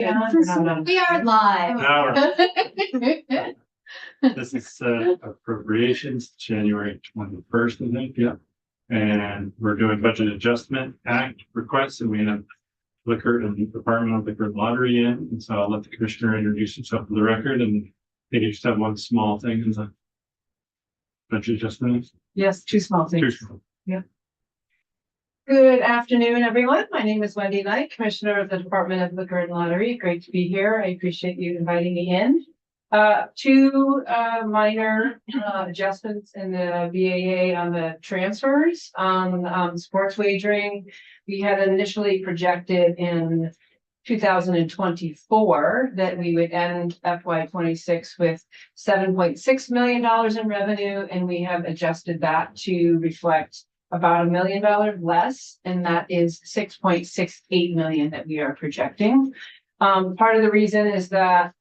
Yeah, we're not on. We are live. Now this is appropriations, January 21st, I think, yeah. And we're doing budget adjustment act requests, and we have liquor and the Department of Liquor and Lottery in. And so I'll let the commissioner introduce himself for the record, and maybe just have one small thing in the budget adjustment. Yes, two small things. Two. Good afternoon, everyone. My name is Wendy Knight, Commissioner of the Department of Liquor and Lottery. Great to be here. I appreciate you inviting me in. Two minor adjustments in the BAA on the transfers on sports wagering. We had initially projected in 2024 that we would end FY26 with $7.6 million in revenue, and we have adjusted that to reflect about $1 million less, and that is $6.68 million that we are projecting. Part of the reason is that, of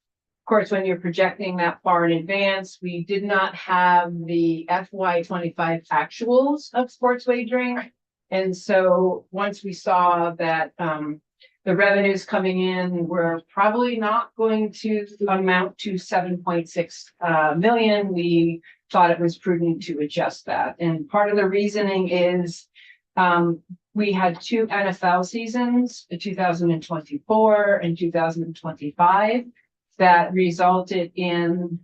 course, when you're projecting that far in advance, we did not have the FY25 actuals of sports wagering. And so once we saw that the revenues coming in were probably not going to amount to 7.6 million, we thought it was prudent to adjust that. And part of the reasoning is we had two NFL seasons, 2024 and 2025, that resulted in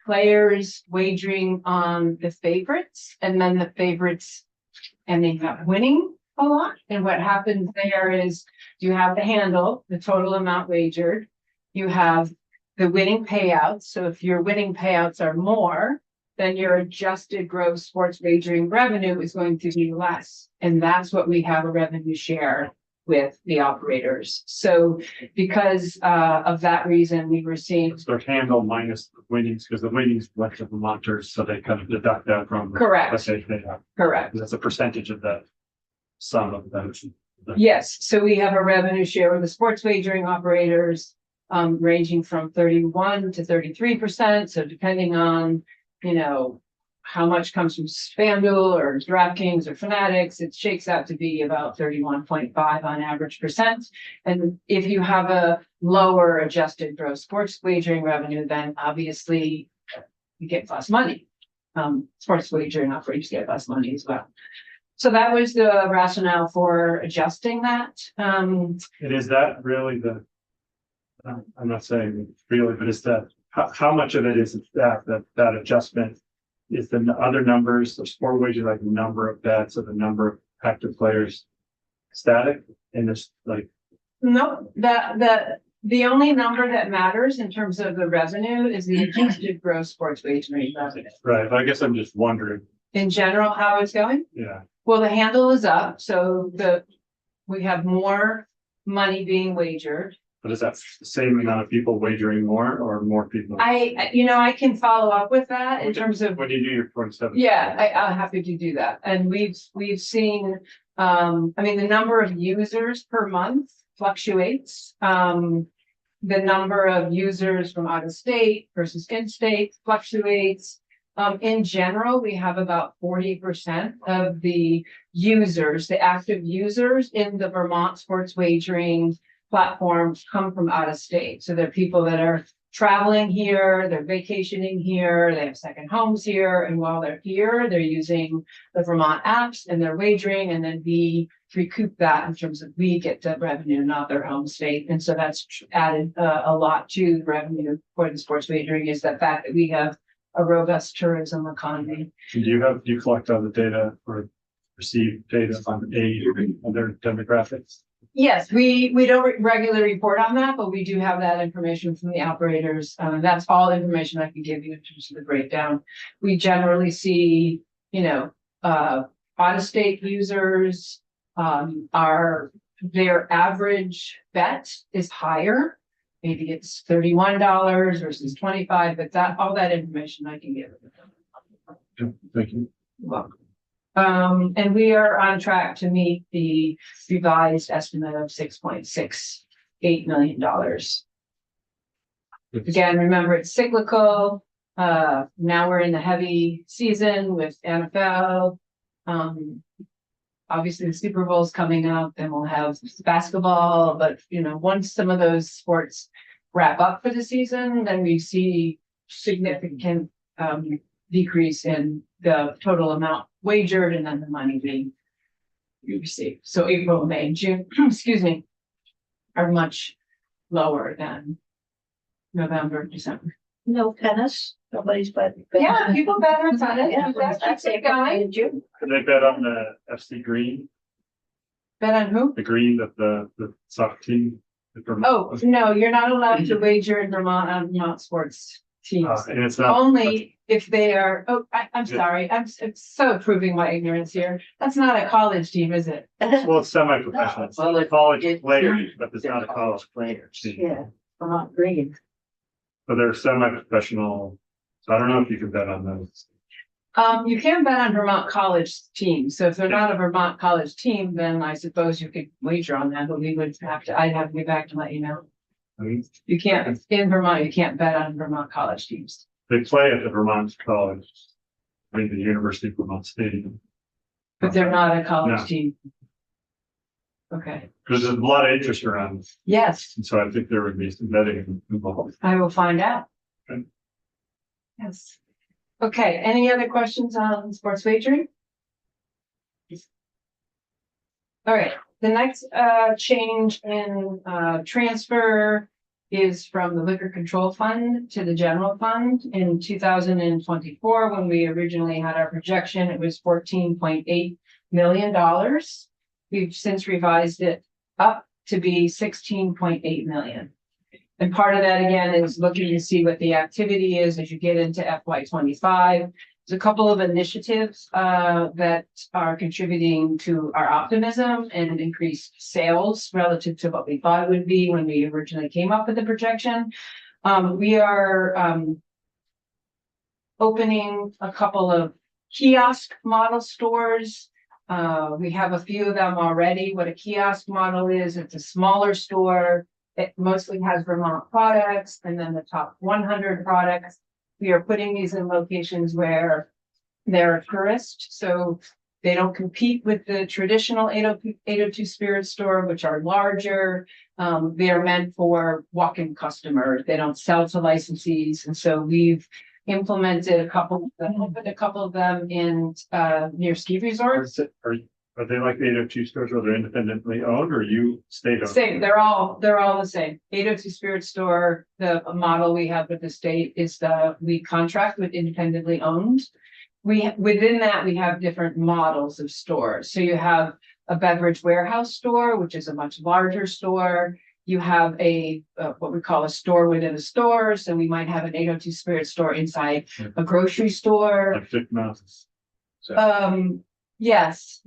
players wagering on the favorites, and then the favorites ending up winning a lot. And what happens there is you have the handle, the total amount wagered, you have the winning payouts. So if your winning payouts are more, then your adjusted gross sports wagering revenue is going to be less. And that's what we have a revenue share with the operators. So because of that reason, we were seeing. It's their handle minus the winnings, because the winnings left of the monters, so they kind of deduct that from. Correct. Let's say they have. Correct. That's a percentage of the sum of those. Yes, so we have a revenue share with the sports wagering operators ranging from 31 to 33%. So depending on, how much comes from FanDuel or DraftKings or Fanatics, it shakes out to be about 31.5 on average percent. And if you have a lower adjusted gross sports wagering revenue, then obviously you get less money. Sports wagering operators get less money as well. So that was the rationale for adjusting that. And is that really I'm not saying really, but is that, how much of it is that adjustment is the other numbers, the sport wages, like the number of bets or the number of active players static? And there's like. No, the only number that matters in terms of the revenue is the adjusted gross sports wagering revenue. Right. I guess I'm just wondering. In general, how it's going? Yeah. Well, the handle is up, so we have more money being wagered. But is that the same amount of people wagering more or more people? I can follow up with that in terms of. When you do your 27. Yeah, I'll have to do that. And we've seen, the number of users per month fluctuates. The number of users from out of state versus in-state fluctuates. In general, we have about 40% of the users, the active users in the Vermont sports wagering platforms come from out of state. So they're people that are traveling here, they're vacationing here, they have second homes here. And while they're here, they're using the Vermont apps and they're wagering, and then we recoup that in terms of we get the revenue, not their home state. And so that's added a lot to the revenue for the sports wagering, is the fact that we have a robust tourism economy. Do you collect all the data or receive data on age and their demographics? Yes, we don't regularly report on that, but we do have that information from the operators. That's all information I can give you in terms of the breakdown. We generally see, out-of-state users their average bet is higher. Maybe it's $31 versus $25, but all that information I can give. Thank you. You're welcome. And we are on track to meet the revised estimate of $6.68 million. Again, remember, it's cyclical. Now we're in the heavy season with NFL. obviously the Super Bowl's coming up, then we'll have basketball, but once some of those sports wrap up for the season, then we see significant decrease in the total amount wagered and then the money we receive. So April, May, June, excuse me, are much lower than November, December. No tennis, nobody's but. Yeah, people bet on tennis. Yeah, That's it going. June. Could they bet on the FC green, Bet on who? the green that the soccer team? Oh, no, you're not allowed to wager in Vermont on Vermont sports teams. And it's not. Only if they are, I'm sorry, I'm so proving my ignorance here. That's not a college team, is it? Well, it's semi-professional. It's Well, a college it- players, but it's not a college Players, team. yeah, Vermont Green. So they're semi-professional. So I don't know if you can bet on those. You can bet on Vermont college teams. So if they're not a Vermont college team, then I suppose you could wager on that, but we would have to, I'd have to get back to let you know. I mean, You can't, in Vermont, you can't bet on Vermont college teams. they play at the Vermont College, I mean, the University of Vermont Stadium. But they're not a college No. team. Okay, Because there's a lot of interest around, yes, and so I think there would be some betting involved. I will find out. Okay. Yes. Okay, any other questions on sports wagering? All right, the next change in transfer is from the liquor control fund to the general fund. In 2024, when we originally had our projection, it was $14.8 million. We've since revised it up to be 16.8 million. And part of that, again, is looking to see what the activity is as you get into FY25. There's a couple of initiatives that are contributing to our optimism and increased sales relative to what we thought it would be when we originally came up with the projection. We are opening a couple of kiosk model stores. We have a few of them already. What a kiosk model is, it's a smaller store. It mostly has Vermont products and then the top 100 products. We are putting these in locations where they're a tourist, so they don't compete with the traditional 802 Spirit store, which are larger. They are meant for walk-in customers. They don't sell to licensees. And so we've implemented a couple of them in near ski resorts. Are they like the 802 stores where they're independently owned or you state owned? Same, they're all the same. 802 Spirit Store, the model we have with the state is we contract with independently owned. Within that, we have different models of stores. So you have a beverage warehouse store, which is a much larger store. You have what we call a store within a store. So we might have an 802 Spirit store inside a grocery store. Like 50 miles. Yes.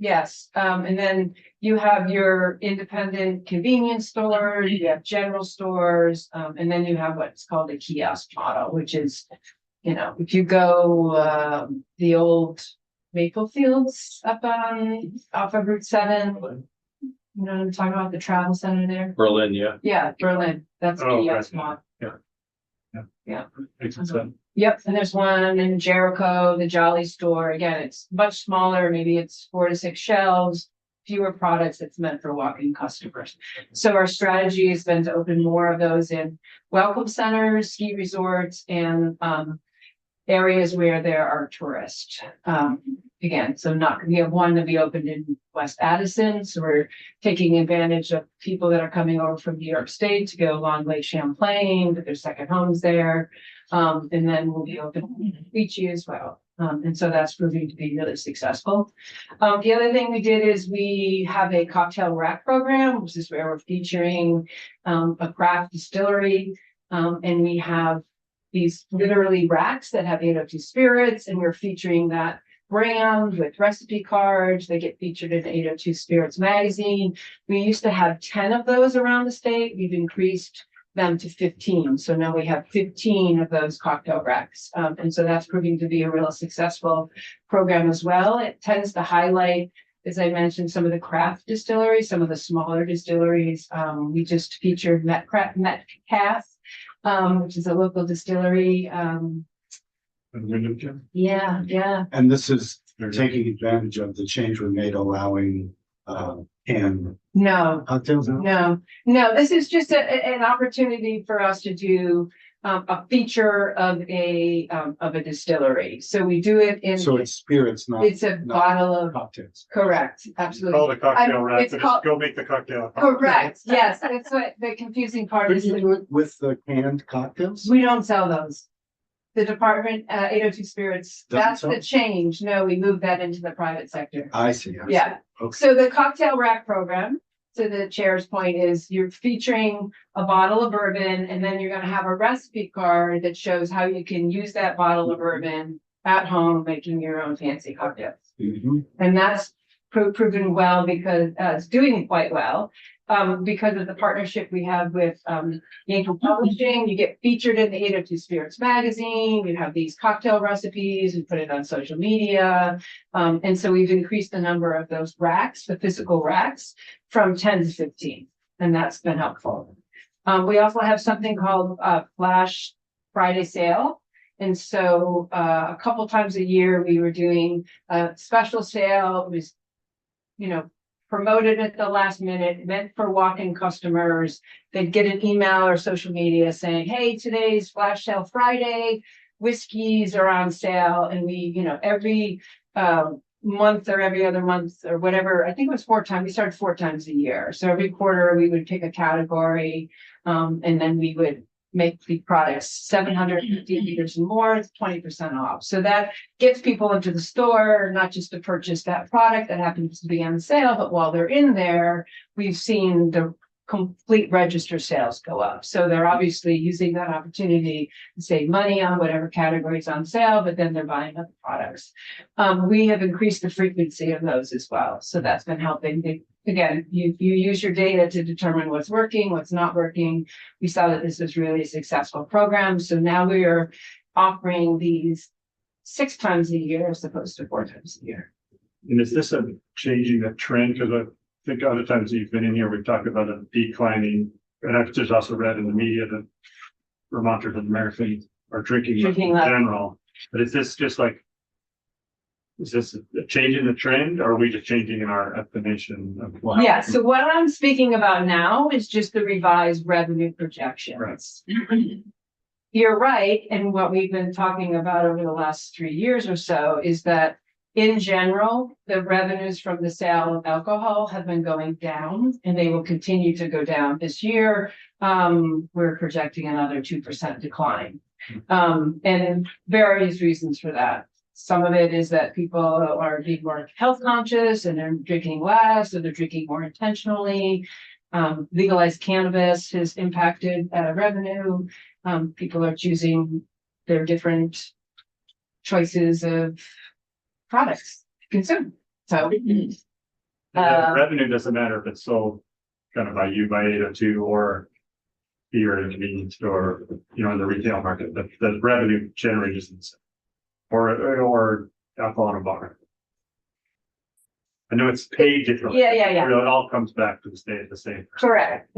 And then you have your independent convenience stores, you have general stores, and then you have what's called a kiosk model, which is, if you go the old Maple Fields off of Route 7, I'm talking about the travel center there. Berlin, yeah. Yeah, Berlin. That's a Oh, kiosk right. model. Yeah. Makes sense. Yep, and there's one in Jericho, the Jolly store. Again, it's much smaller. Maybe it's 4 to 6 shelves, fewer products. It's meant for walk-in customers. So our strategy has been to open more of those in welcome centers, ski resorts, and areas where there are tourists. Again, so we have one that we opened in West Addison. So we're taking advantage of people that are coming over from New York State to go along Lake Champlain, but their second homes there. And then we'll be opening in Beachy as well. And so that's proving to be really successful. The other thing we did is we have a cocktail rack program, which is where we're featuring a craft distillery. And we have these literally racks that have 802 spirits, and we're featuring that brand with recipe cards. They get featured in 802 Spirits magazine. We used to have 10 of those around the state. We've increased them to 15. So now we have 15 of those cocktail racks. And so that's proving to be a real successful program as well. It tends to highlight, as I mentioned, some of the craft distilleries, some of the smaller distilleries. We just featured Metcalf, which is a local distillery. Yeah. And this is taking advantage of the change we made, allowing and No, cocktails? no, this is just an opportunity for us to do a feature of a distillery. So we do it in, So it's spirits, not it's a bottle of, cocktails. correct, Call absolutely. the cocktail I'm- rack, it's but called- just go make the cocktail. Correct, yes, that's what the confusing part Could is. you do it with the canned cocktails? We don't sell those. The department, 802 Spirits, Doesn't that's the sell? change. No, we moved that into the private sector. I see. I see. Yeah. Okay. So the cocktail rack program, to the chair's point, is you're featuring a bottle of bourbon, and then you're gonna have a recipe card that shows how you can use that bottle of bourbon at home, making your own fancy cocktails. Mhm. And that's proven well because it's doing quite well. Because of the partnership we have with Yankee Publishing, you get featured in the 802 Spirits magazine. You have these cocktail recipes, we put it on social media. And so we've increased the number of those racks, the physical racks, from 10 to 15, and that's been helpful. We also have something called Flash Friday Sale. And so a couple times a year, we were doing a special sale. It was, promoted at the last minute, meant for walk-in customers. They'd get an email or social media saying, hey, today's Flash Sale Friday, whiskeys are on sale. And we, every month or every other month or whatever, I think it was 4 times, we started 4 times a year. So every quarter we would pick a category, and then we would make the products 750 liters and more, it's 20% off. So that gets people into the store, not just to purchase that product that happens to be on sale, but while they're in there, we've seen the complete register sales go up. So they're obviously using that opportunity to save money on whatever category is on sale, but then they're buying other products. We have increased the frequency of those as well. So that's been helping. Again, you use your data to determine what's working, what's not working. We saw that this was really a successful program. So now we are offering these 6 times a year as opposed to 4 times a year. And is this a changing the trend? Because I think other times you've been in here, we've talked about a declining, and I've just also read in the media that Vermonters and Americans are drinking less in less. general. But is this just like, is this a change in the trend, or are we just changing in our estimation of what? Yeah, so what I'm speaking about now is just the revised revenue projections. You're right, and what we've been talking about over the last 3 years or so is that in general, the revenues from the sale of alcohol have been going down, and they will continue to go down this year. We're projecting another 2% decline. And various reasons for that. Some of it is that people are being more health conscious and they're drinking less, or they're drinking more intentionally. Legalized cannabis has impacted revenue. People are choosing their different choices of products to consume. So Revenue doesn't matter if it's sold kind of by you, by 802, or here in a convenience store, in the retail market, the revenue generated is the same. Or alcohol in a bar. I know it's paid differently. Yeah. It all comes back to the state the same. Correct.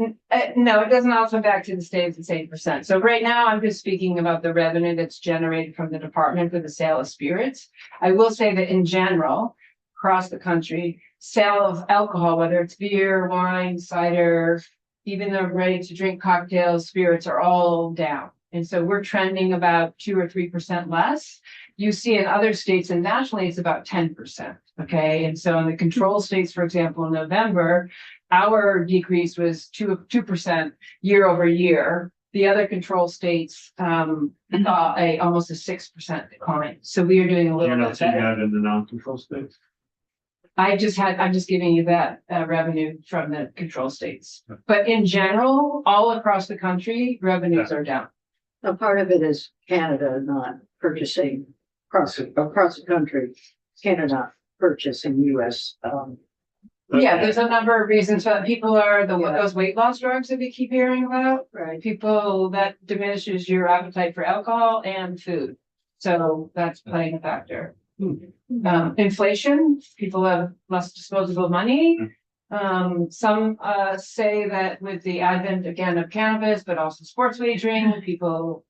No, it doesn't all come back to the state at the same percent. So right now, I'm just speaking about the revenue that's generated from the department for the sale of spirits. I will say that in general, across the country, sale of alcohol, whether it's beer, wine, cider, even the ready-to-drink cocktails, spirits are all down. And so we're trending about 2 or 3% less. You see in other states and nationally, it's about 10%. Okay. And so in the control states, for example, in November, our decrease was 2% year over year. The other control states saw almost a 6% decline. So we are doing a little You're not bit seeing better. that in the non-control states? I'm just giving you that revenue from the control states. But in general, all across the country, revenues are down. A part of it is Canada not purchasing across the country, Canada purchasing US. Yeah, there's a number of reasons for that. People are Yeah. those weight loss drugs that we keep hearing about. Right. People, that diminishes your appetite for alcohol and food. So that's playing a factor. Inflation, people have less disposable money. Some say that with the advent again of cannabis, but also sports wagering, people,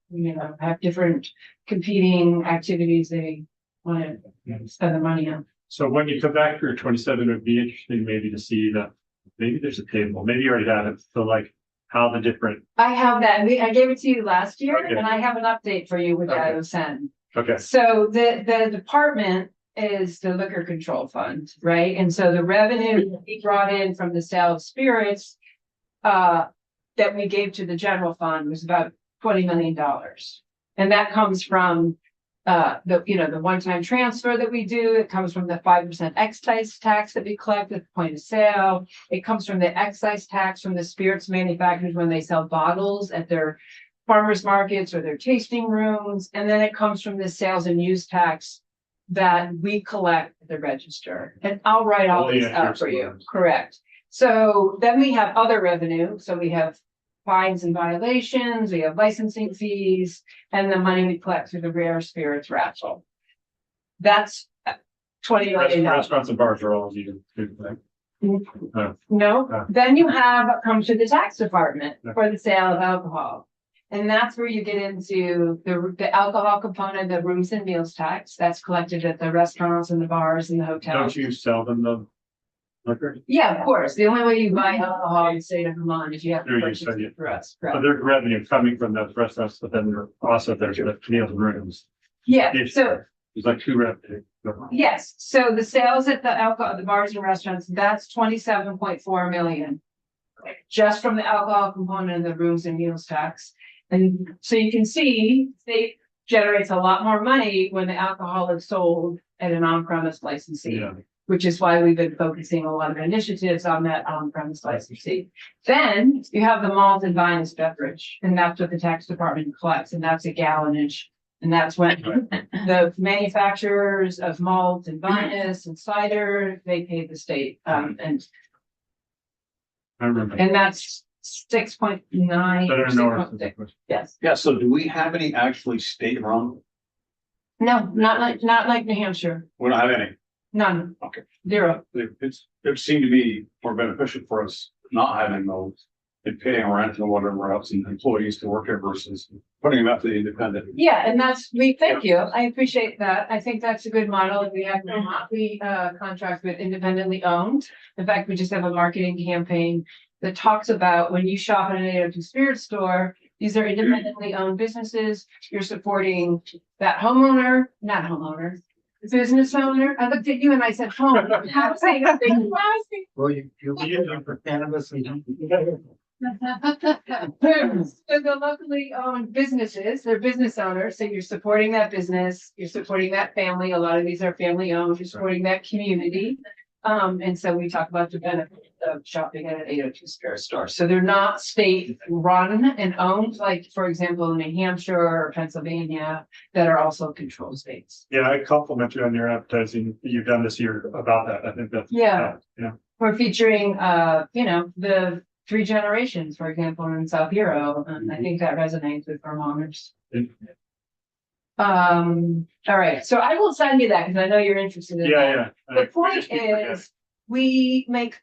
have different competing activities they want to spend their money on. So when you come back for 27, it would be interesting maybe to see that, maybe there's a table, maybe you already have it, so like how the different, I have that. I gave it to you last year Okay. and I have an update for you with that Okay. I'll send. okay, So the department is the liquor control fund, right? And so the revenue that we brought in from the sale of spirits that we gave to the general fund was about $20 million. And that comes from the one-time transfer that we do. It comes from the 5% excise tax that we collect at the point of sale. It comes from the excise tax from the spirits manufacturers when they sell bottles at their farmers markets or their tasting rooms. And then it comes from the sales and use tax that we collect at the register. And I'll write all Oh, this yeah, out for sure. you. Correct. So then we have other revenue. So we have fines and violations, we have licensing fees, and the money we collect through the rare spirits raffle. That's $20 million. restaurants and bars are all you do, right? No, then you have come to the tax department Yeah. for the sale of alcohol. And that's where you get into the alcohol component, the rooms and meals tax that's collected at the restaurants and the bars and the hotels. Don't you sell them the liquor? Yeah, of course. The only way you buy alcohol in the state of Vermont is you have to There you purchase go, yeah. it for us. So Correct. there's revenue coming from those restaurants, but then also there's the meals and rooms. Yeah, It's- so There's like two revenue. yes, so the sales at the alcohol, the bars and restaurants, that's 27.4 million. Just from the alcohol component of the rooms and meals tax. And so you can see, state generates a lot more money when the alcohol is sold at an on-premise licensee. Yeah. Which is why we've been focusing a lot of initiatives on that on-premise licensee. Then you have the malt and vinous beverage, and that's what the tax department collects, and that's a gallonage. And that's when the manufacturers of malt and vinous and cider, they pay the state, and I remember. that's 6.9. Better north. Yes, Yeah, so do we have any actually state-run? no, not like New Hampshire, We don't have any. none. Okay. Zero. It seemed to be more beneficial for us not having those and paying rent and whatever else and employees to work here versus putting them out to the independent. Yeah, and thank you. I appreciate that. I think that's a good model. We contract with independently owned. In fact, we just have a marketing campaign that talks about when you shop at an 802 Spirit store, these are independently owned businesses. You're supporting that not business owner. I looked at you and I said, home. Housing. Well, you use them for cannabis and. So the locally owned businesses, they're business owners, so you're supporting that business, you're supporting that family, a lot of these are family owned, you're supporting that community. And so we talk about the benefit of shopping at an 802 Spirit store, so they're not state run and owned, like, for example, New Hampshire or Pennsylvania, that are also controlled states. Yeah, I compliment you on your advertising that you've done this year about that. I think that's. Yeah. Yeah. We're featuring, the 3 generations, for example, in South Hero, and I think that resonates with Vermonters. All right, so I will send you that because I know you're interested in that. Yeah. The point is, we make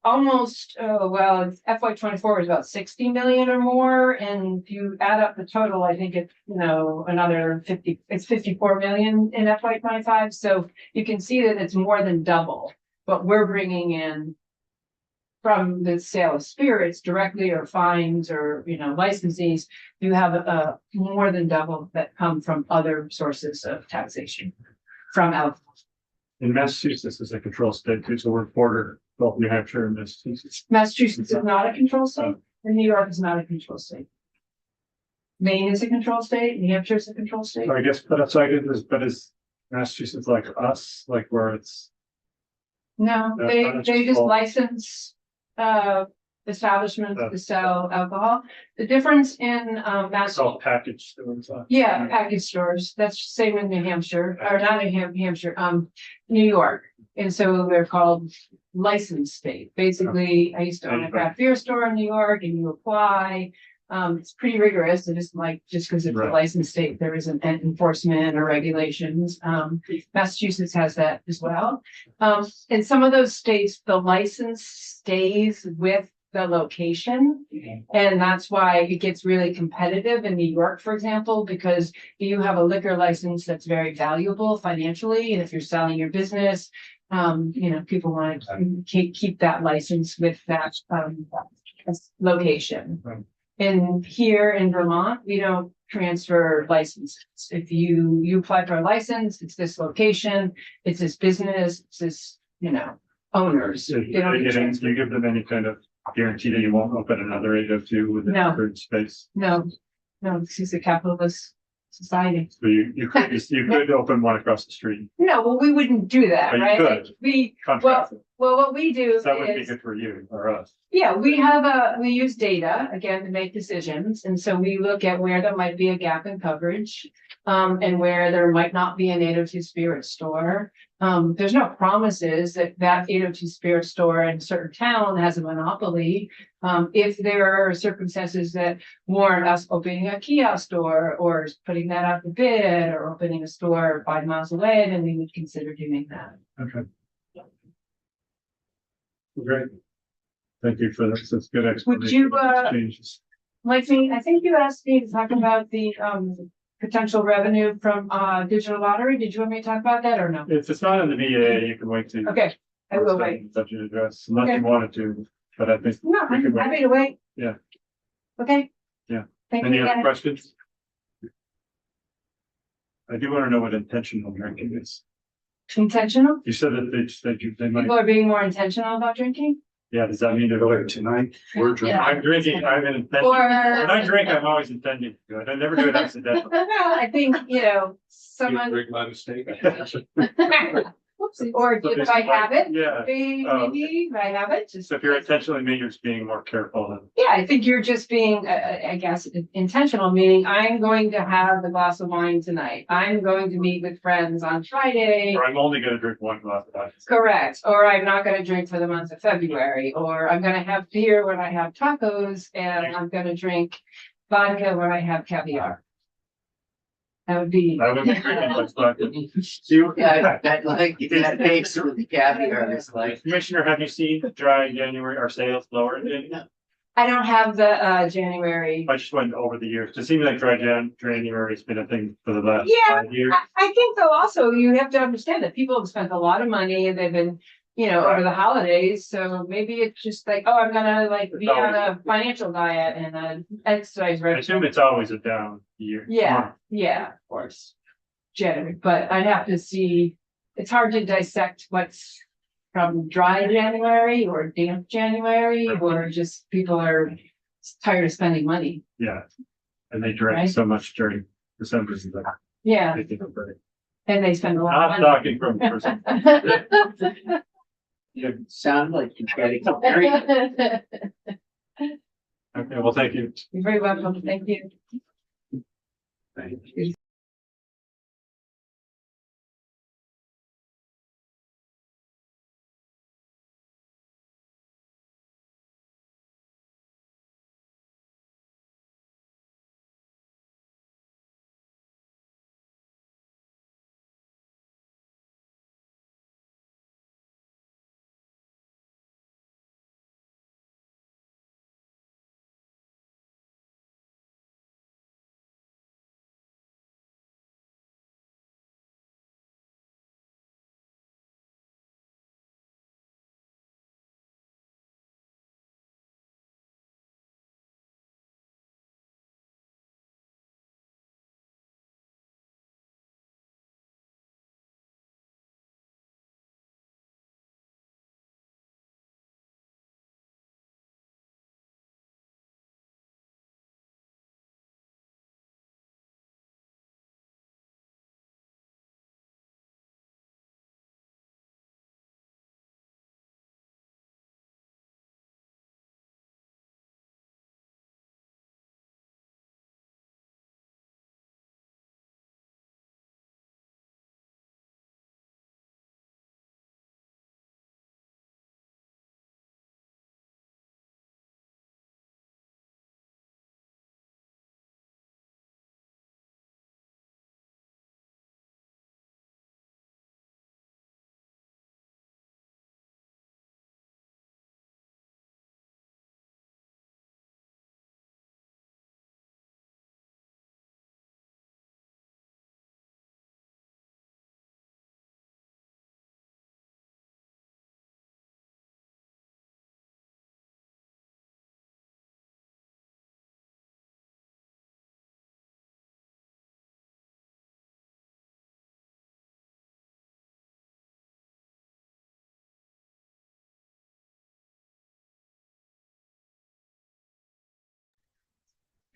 almost, FY 24 is about 60 million or more, and if you add up the total, I think it's, another 50, it's 54 million in FY 25, so you can see that it's more than double what we're bringing in from the sale of spirits directly, or fines, or, licensees. You have more than double that come from other sources of taxation from alcohol. In Massachusetts is a control state too, so we're border, both New Hampshire and Massachusetts. Massachusetts is not a control state, and New York is not a control state. Maine is a control state, New Hampshire is a control state. So I guess, but is Massachusetts like us, like where it's, No, Yeah, they that's just just all- license establishments to sell alcohol. The difference in it's all packaged stores. Yeah, package stores. That's same in New Hampshire, or not New Hampshire, New York. And so they're called licensed state. Basically, I used to own a craft beer store in New York, and you apply. It's pretty rigorous. It isn't like just because it's a Right. licensed state, there isn't enforcement or regulations. Massachusetts has that as well. In some of those states, the license stays with the location. And that's why it gets really competitive in New York, for example, because you have a liquor license that's very valuable financially, and if you're selling your business, people want to keep that license with that, location. Right. And here in Vermont, we don't transfer licenses. If you apply for a license, it's this location, it's this business, it's this, owners. So They don't you transfer. give them any kind of guarantee that you won't open another 802 within No. a third space? No, this is a capitalist society. So you could open one across the street, No, well, we wouldn't do that, But you right? could. Like, we, contract. well, what we do So that would be is, good for you or us. yeah, we use data again to make decisions. And so we look at where there might be a gap in coverage, and where there might not be an 802 spirit store. There's no promises that 802 spirit store in a certain town has a monopoly. If there are circumstances that warrant us opening a kiosk store or putting that out to bid or opening a store 5 miles away, then we would consider doing that. Okay. Great. Thank you for this. It's good explanation. you, Changes. Like me, I think you asked me to talk about the potential revenue from digital lottery. Did you want me to talk about that or no? If it's not in the VA, you can wait to. Okay, I will wait. Budget address, unless Okay. you wanted to, but I think. No, we can I'm wait. happy to wait. Yeah. Okay. Yeah. Thank Any you other again. questions? I do want to know what intentional drinking is. Intentional? You said that they might, People are being more intentional about drinking? yeah, does that mean they're like tonight? We're drinking. Yeah. I'm drinking, I'm in intention. Or. When I drink, I'm always intending to do it. I never do it accidentally. I think, someone, Drink by mistake. or if I have it, Yeah, maybe if I have it, just. so if you're intentionally, maybe you're just being more careful and. Yeah, I think you're just being, I guess, intentional, meaning I'm going to have a glass of wine tonight. I'm going to meet with friends on Friday. Or I'm only gonna drink one glass of wine. Correct. Or I'm not gonna drink for the month of February, or I'm gonna have beer when I have tacos, and I'm gonna drink vodka when I have caviar. That would be. I would be drinking much vodka. You- Yeah, that like, that makes the caviar, it's like. Commissioner, have you seen dry January, our sales lower in January? I don't have the January. I just went over the years. It seems like January has been a thing for the last Yeah, 5 years. I think though also you have to understand that people have spent a lot of money and they've been, over the holidays. So maybe it's just like, oh, I'm gonna be on a financial diet and an exercise I assume regimen. it's always a down year. Yeah, of course. January, but I'd have to see, it's hard to dissect what's from dry January or damp January, or just people are tired of spending money. Yeah. And they drank Right. so much during December. So that Yeah, they take a break. and they spend a lot I'm of talking from person. money. You sound like you're getting very. Okay, well, thank you. You're very welcome. Thank you. Thank you.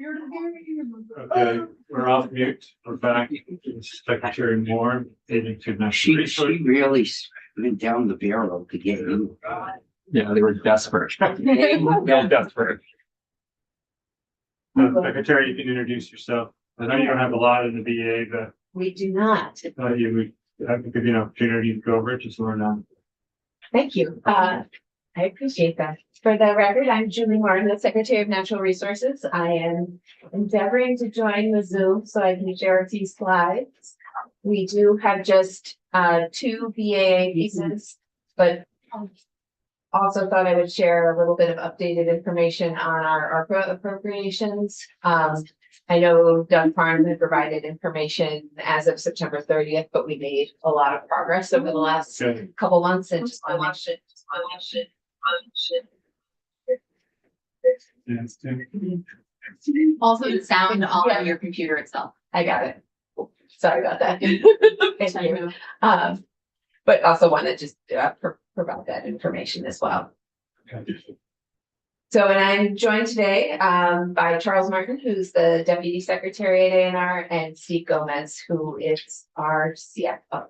Okay, we're off mute. We're back. Secretary Moore, agent to National She Resources. really went down the barrel to get you. Yeah, they were desperate. Yeah, desperate. Secretary, you can introduce yourself. I know you don't have a lot in the VA, but We do not. you would have to give you an opportunity to go over it just so we're not. Thank you. I appreciate that. For the record, I'm Julie Martin, the Secretary of Natural Resources. I am endeavoring to join the Zoom so I can share a few slides. We do have just two BAA pieces, but also thought I would share a little bit of updated information on our appropriations. I know Doug Farnham had provided information as of September 30th, but we made a lot of progress over the last Okay. couple months and just want to Yeah, it's Tim. Also, the sound on your computer itself. I got it. Sorry about that. Thank you. But also want to just provide that information as well. Okay. So, and I'm joined today by Charles Martin, who's the Deputy Secretary at ANR, and Steve Gomez, who is our CFO.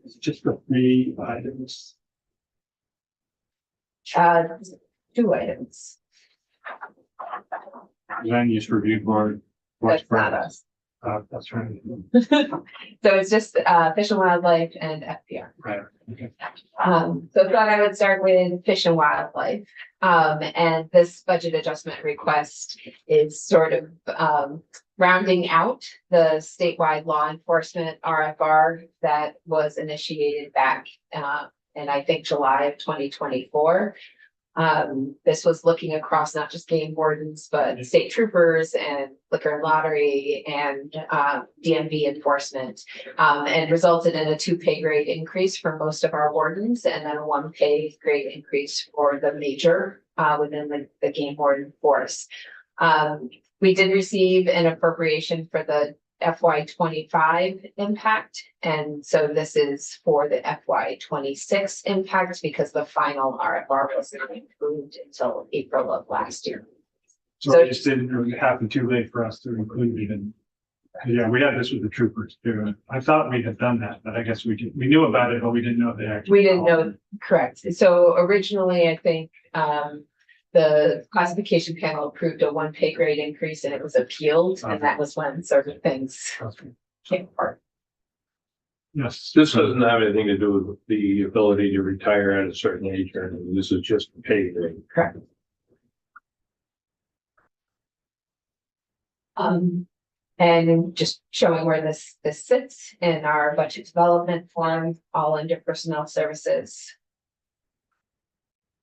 It's just the 3 items. Two items. Land use review board. That's not us. That's right. So it's just Fish and Wildlife and FPR. Right. Okay. So I thought I would start with Fish and Wildlife. And this budget adjustment request is sort of rounding out the statewide law enforcement RFR that was initiated back in I think July of 2024. This was looking across not just game wardens, but state troopers and liquor and lottery and DMV enforcement, and resulted in a 2 pay grade increase for most of our wardens and then a 1 pay grade increase for the major within the game warden force. We did receive an appropriation for the FY25 impact. And so this is for the FY26 impact because the final RFR was not approved until April of last year. So it just didn't really happen too late for us to include it in. Yeah, we had this with the troopers too. I thought we had done that, but I guess we knew about it, but we didn't know they actually. We didn't know, correct. So originally, I think the classification panel approved a 1 pay grade increase and it was appealed, and that was when certain things came apart. Yes. This doesn't have anything to do with the ability to retire at a certain age or anything. This is just a pay thing. Correct. And just showing where this sits in our budget development form, all under personnel services.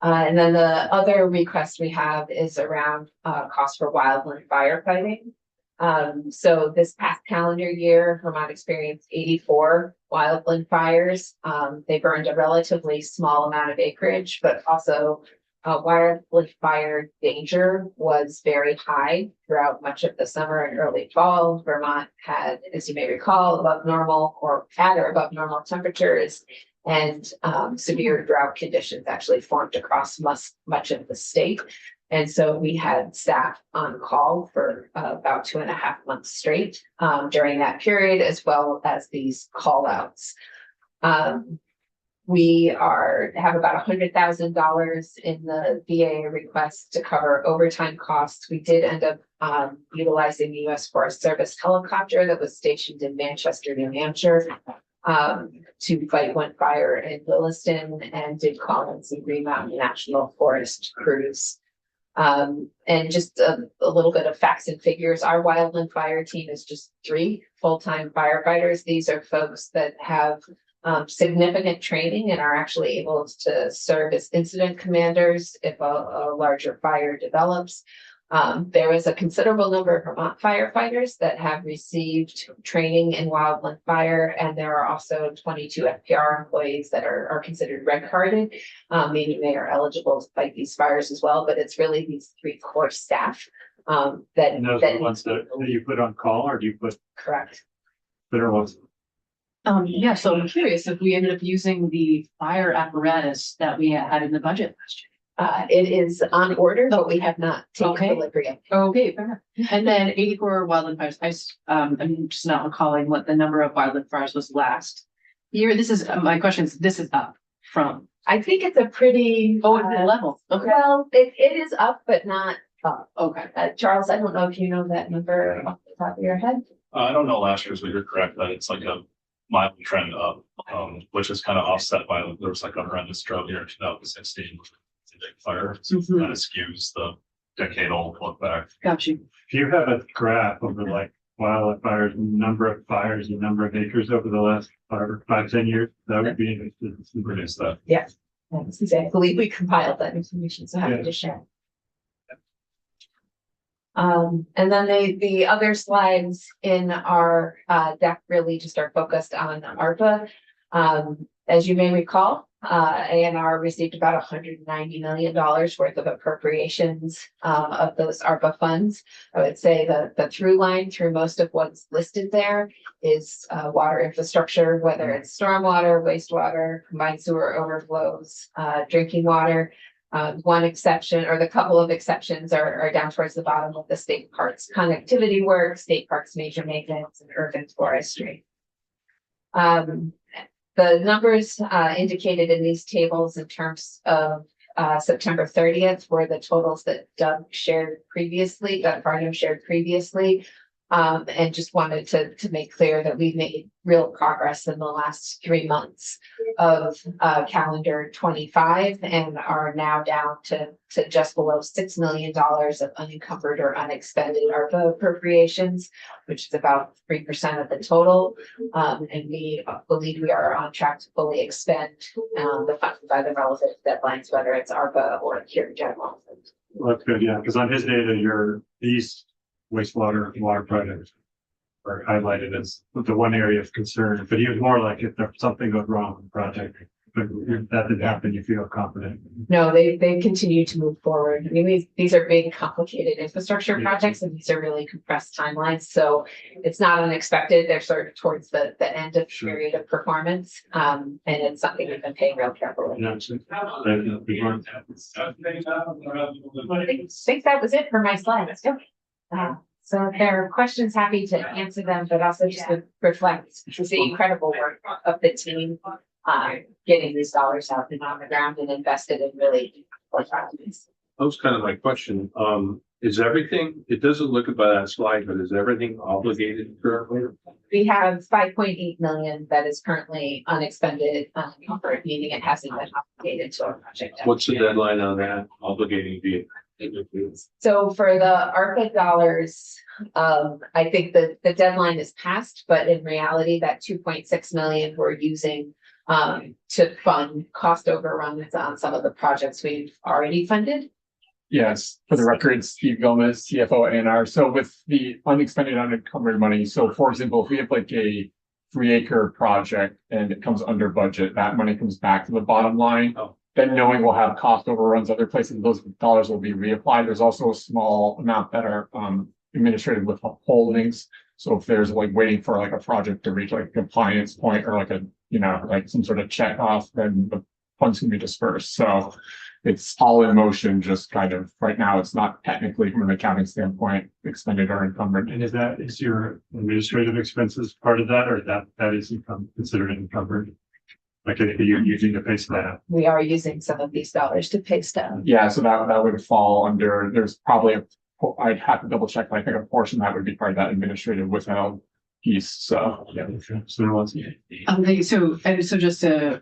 And then the other request we have is around cost for wildland firefighting. So this past calendar year, Vermont experienced 84 wildland fires. They burned a relatively small amount of acreage, but also wildland fire danger was very high throughout much of the summer and early fall. Vermont had, as you may recall, above normal or at or above normal temperatures. And severe drought conditions actually formed across much of the state. And so we had staff on call for about 2.5 months straight during that period, as well as these call outs. We have about $100,000 in the VA request to cover overtime costs. We did end up utilizing the U.S. Forest Service helicopter that was stationed in Manchester, New Hampshire, to fight one fire in Williston, and did call in some Green Mountain National Forest crews. And just a little bit of facts and figures. Our wildland fire team is just 3 full-time firefighters. These are folks that have significant training and are actually able to serve as incident commanders if a larger fire develops. There is a considerable number of Vermont firefighters that have received training in wildland fire, and there are also 22 FPR employees that are considered red carded, meaning they are eligible to fight these fires as well. But it's really these 3 core staff that And those are the ones that you put on call, or do you put correct. that are ones? Yeah, so I'm curious if we ended up using the fire apparatus that we had in the budget last year. It is on order, but we have not taken Okay. delivery yet. Okay, fair enough. And then 84 wildland fires, I'm just not recalling what the number of wildland fires was last year. This is, my question is, this is up from, I think it's a pretty. level. Okay, Well, it is up, but not up. okay. Charles, I don't know if you know that number off the top of your head. I don't know last year's, but you're correct that it's like a mild trend up, which is kind of offset by, there was like a horrendous drought here in 2016. It's a big fire, so it kind of skews the decadal look back. Got you. If you have a graph over like wildfires, number of fires, and number of acres over the last 5, 10 years, that would be interesting to Produce that. Yes, I believe we compiled that information, so happy to share. And then the other slides in our deck really just are focused on ARPA. As you may recall, ANR received about $190 million worth of appropriations of those ARPA funds. I would say the through line through most of what's listed there is water infrastructure, whether it's stormwater, wastewater, combined sewer overflows, drinking water. One exception, or the couple of exceptions are down towards the bottom of the state parks connectivity work, state parks major maintenance, and urban forestry. The numbers indicated in these tables in terms of September 30th were the totals that Doug shared previously, that Barnum shared previously. And just wanted to make clear that we've made real progress in the last 3 months of calendar 25 and are now down to just below $6 million of unencumbered or unexpended ARPA appropriations, which is about 3% of the total. And we believe we are on track to fully expend the funds by the relevant deadlines, whether it's ARPA or here in general. Well, that's good, yeah, because on his data, these wastewater and water projects are highlighted as the one area of concern, but he was more like if there's something goes wrong with the project, but if that didn't happen, you feel confident. No, they continue to move forward. I mean, these are big, complicated infrastructure projects, and these are really compressed timelines. So it's not unexpected. They're sort of towards the end of period of performance. And it's something we've been paying real carefully. Yeah, I think that was it for my slides. So if there are questions, happy to answer them, but also just to reflect the incredible work of the team, getting these dollars out and on the ground and invested in really projects. That was kind of my question. Is everything, it doesn't look it by that slide, but is everything obligated currently? We have 5.8 million that is currently unexpended, unencumbered, meaning it hasn't been obligated to a project. What's the deadline on that obligating the? So for the ARPA dollars, I think the deadline is passed, but in reality, that 2.6 million we're using to fund cost overruns on some of the projects we've already funded. Yes, for the record, Steve Gomez, CFO ANR. So with the unexpended unencumbered money, so for example, if we have like a 3-acre project and it comes under budget, that money comes back to the bottom line. Then knowing we'll have cost overruns other places, those dollars will be reapplied. There's also a small amount that are administrative withholdings. So if there's like waiting for like a project to reach like a compliance point or like a, like some sort of check off, then the funds can be dispersed. So it's all in motion, just kind of right now, it's not technically from an accounting standpoint expended or encumbered. And is your administrative expenses part of that, or that is considered encumbered? Like if you're using to pay staff? We are using some of these dollars to pay staff. Yeah, so that would fall under, there's probably I'd have to double check, but I think a portion that would be part of that administrative withheld piece. So yeah. So just to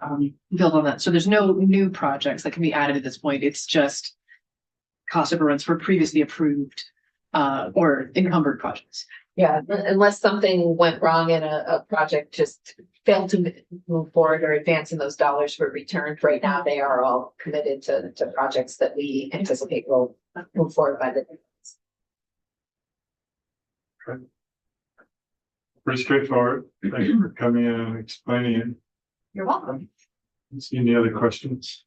build on that, so there's no new projects that can be added at this point. It's just cost overruns for previously approved or encumbered projects. Yeah, unless something went wrong and a project just failed to move forward or advance and those dollars were returned. Right now, they are all committed to projects that we anticipate will move forward by the. Pretty straightforward. Thank you for coming in and explaining it. You're welcome. See any other questions?